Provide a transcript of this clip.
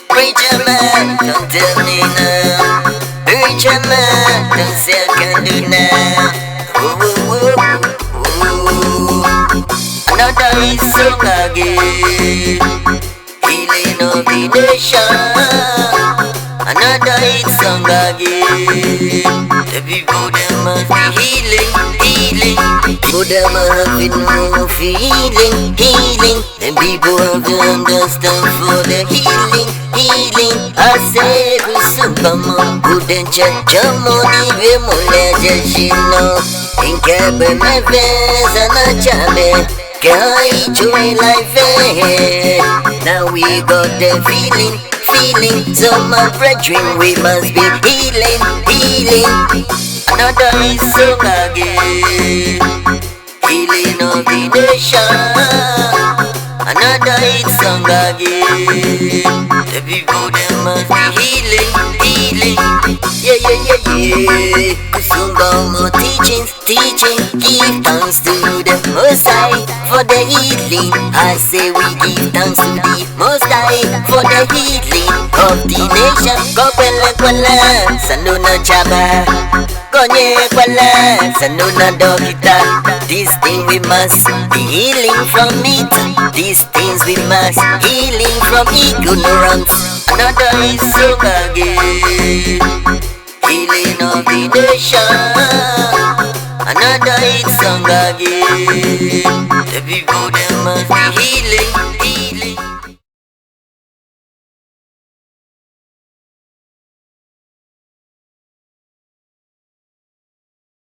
Preacher man, don't tell me now. Preacher man, don't say I can do now. Another hit song again, healing of the nation. Another hit song again. The people them must be healing. People them having no feeling. Then people have to understand for the healing. I say Kusum gbomo, couldn't check your money, we mole jeshino. In kebe me face and a chame, kai joy life. Now we got the feeling. So my brethren, we must be healing. Another hit song again, healing of the nation. Another hit song again. The people them must be healing. Yeah. Kusum gbomo teaching. Give thanks to the Most High for the healing. I say we give thanks to the Most High for the healing of the nation. Go kwela, sanuna chaba. Gonye kwela, sanuna dokita. This thing we must be healing from it. These things we must healing from ignorance. Another hit song again, healing of the nation. Another hit song again. The people them must be healing.